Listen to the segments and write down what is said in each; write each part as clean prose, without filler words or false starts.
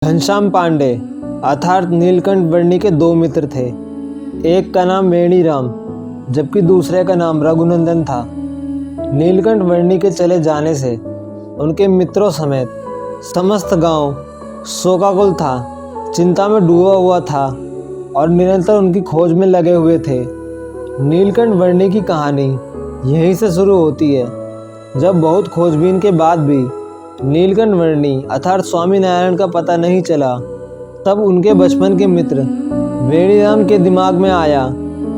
घनश्याम पांडे अर्थात नीलकंठ वर्णी के दो मित्र थे। एक का नाम वेणीराम जबकि दूसरे का नाम रघुनंदन था। नीलकंठ वर्णी के चले जाने से उनके मित्रों समेत समस्त गांव शोकाकुल था, चिंता में डूबा हुआ था और निरंतर उनकी खोज में लगे हुए थे। नीलकंठ वर्णी की कहानी यहीं से शुरू होती है। जब बहुत खोजबीन के बाद भी नीलकंठ वर्णी अर्थात स्वामी नारायण का पता नहीं चला, तब उनके बचपन के मित्र वेणीराम के दिमाग में आया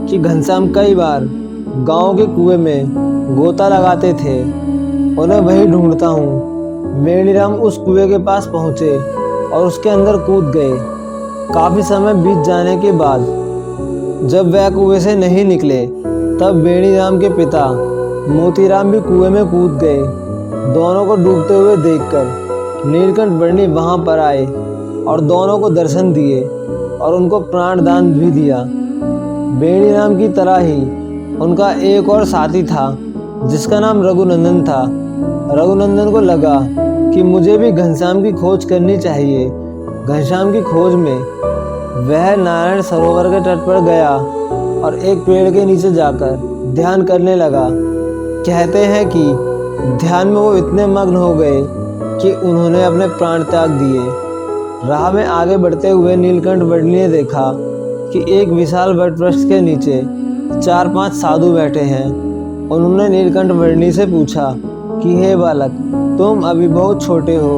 कि घनश्याम कई बार गांव के कुएं में गोता लगाते थे, उन्हें वही ढूंढता हूँ। वेणीराम उस कुएं के पास पहुँचे और उसके अंदर कूद गए। काफ़ी समय बीत जाने के बाद जब वह कुएं से नहीं निकले, तब वेणीराम के पिता मोतीराम भी कुएं में कूद गए। दोनों को डूबते हुए देखकर नीलकंठ वर्णी वहां पर आए और दोनों को दर्शन दिए और उनको प्राणदान भी दिया। वेणीराम की तरह ही उनका एक और साथी था जिसका नाम रघुनंदन था। रघुनंदन को लगा कि मुझे भी घनश्याम की खोज करनी चाहिए। घनश्याम की खोज में वह नारायण सरोवर के तट पर गया और एक पेड़ के नीचे जाकर ध्यान करने लगा। कहते हैं कि ध्यान में वो इतने मग्न हो गए कि उन्होंने अपने प्राण त्याग दिए। राह में आगे बढ़ते हुए नीलकंठ वर्णी ने देखा कि एक विशाल वटवृक्ष के नीचे 4-5 साधु बैठे हैं। उन्होंने नीलकंठ वर्णी से पूछा कि हे बालक, तुम अभी बहुत छोटे हो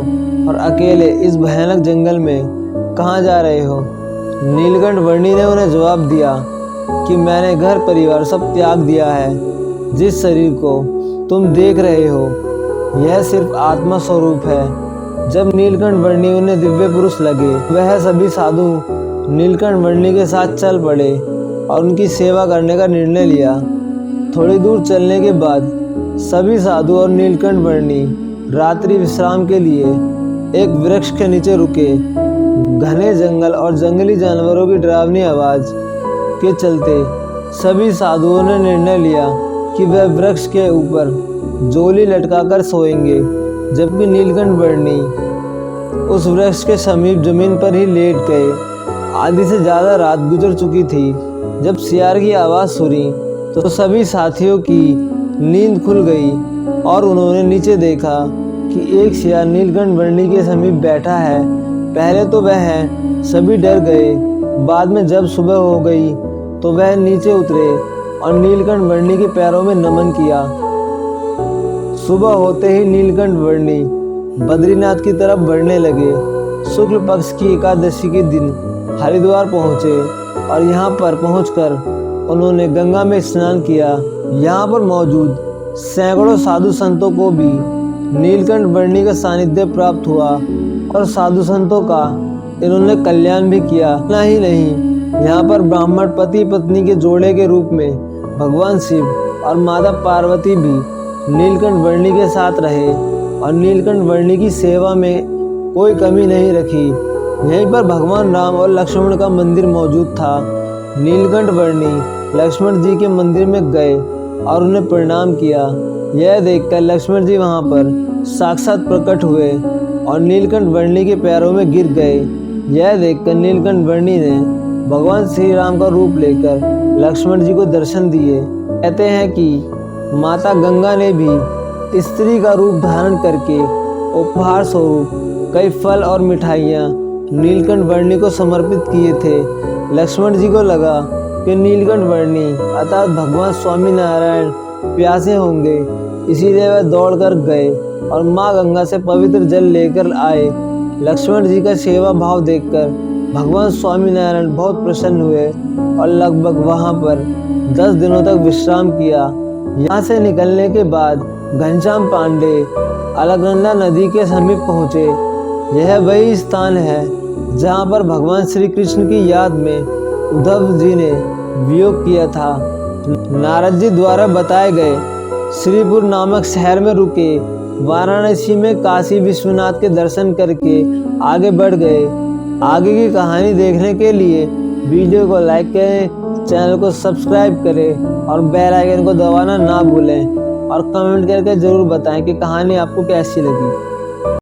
और अकेले इस भयानक जंगल में कहाँ जा रहे हो? नीलकंठ वर्णी ने उन्हें जवाब दिया कि मैंने घर परिवार सब त्याग दिया है। जिस शरीर को तुम देख रहे हो यह सिर्फ आत्मा स्वरूप है। जब नीलकंठ वर्णी उन्हें दिव्य पुरुष लगे, वह सभी साधु नीलकंठ वर्णी के साथ चल पड़े और उनकी सेवा करने का निर्णय लिया। थोड़ी दूर चलने के बाद सभी साधु और नीलकंठ वर्णी रात्रि विश्राम के लिए एक वृक्ष के नीचे रुके। घने जंगल और जंगली जानवरों की डरावनी आवाज के चलते सभी साधुओं ने निर्णय लिया कि वह वृक्ष के ऊपर जोली लटकाकर सोएंगे, जबकि नीलकंठ वर्णी उस वृक्ष के समीप जमीन पर ही लेट गए। आधी से ज़्यादा रात गुजर चुकी थी। जब सियार की आवाज़ सुनी तो सभी साथियों की नींद खुल गई और उन्होंने नीचे देखा कि एक सियार नीलकंठ वर्णी के समीप बैठा है। पहले तो वह सभी डर गए, बाद में जब सुबह हो गई तो वह नीचे उतरे और नीलकंठ वर्णी के पैरों में नमन किया। सुबह होते ही नीलकंठ वर्णी बद्रीनाथ की तरफ बढ़ने लगे। शुक्ल पक्ष की एकादशी के दिन हरिद्वार पहुँचे और यहाँ पर पहुँचकर उन्होंने गंगा में स्नान किया। यहाँ पर मौजूद सैकड़ों साधु संतों को भी नीलकंठ वर्णी का सानिध्य प्राप्त हुआ और साधु संतों का इन्होंने कल्याण भी किया। इतना ही नहीं, यहाँ पर ब्राह्मण पति पत्नी के जोड़े के रूप में भगवान शिव और माता पार्वती भी नीलकंठ वर्णी के साथ रहे और नीलकंठ वर्णी की सेवा में कोई कमी नहीं रखी। यहीं पर भगवान राम और लक्ष्मण का मंदिर मौजूद था। नीलकंठ वर्णी लक्ष्मण जी के मंदिर में गए और उन्हें प्रणाम किया। यह देखकर लक्ष्मण जी वहां पर साक्षात प्रकट हुए और नीलकंठ वर्णी के पैरों में गिर गए। यह देखकर नीलकंठ वर्णी ने भगवान श्री राम का रूप लेकर लक्ष्मण जी को दर्शन दिए। कहते हैं कि माता गंगा ने भी स्त्री का रूप धारण करके उपहार स्वरूप कई फल और मिठाइयाँ नीलकंठ वर्णी को समर्पित किए थे। लक्ष्मण जी को लगा कि नीलकंठ वर्णी अर्थात भगवान स्वामी नारायण प्यासे होंगे, इसीलिए वह दौड़कर गए और माँ गंगा से पवित्र जल लेकर आए। लक्ष्मण जी का सेवा भाव देखकर भगवान स्वामी नारायण बहुत प्रसन्न हुए और लगभग वहाँ पर 10 दिनों तक विश्राम किया। यहाँ से निकलने के बाद घनश्याम पांडे अलकनंदा नदी के समीप पहुँचे। यह वही स्थान है जहाँ पर भगवान श्री कृष्ण की याद में उद्धव जी ने वियोग किया था। नारद जी द्वारा बताए गए श्रीपुर नामक शहर में रुके। वाराणसी में काशी विश्वनाथ के दर्शन करके आगे बढ़ गए। आगे की कहानी देखने के लिए वीडियो को लाइक करें, चैनल को सब्सक्राइब करें और बेल आइकन को दबाना ना भूलें और कमेंट करके ज़रूर बताएं कि कहानी आपको कैसी लगी।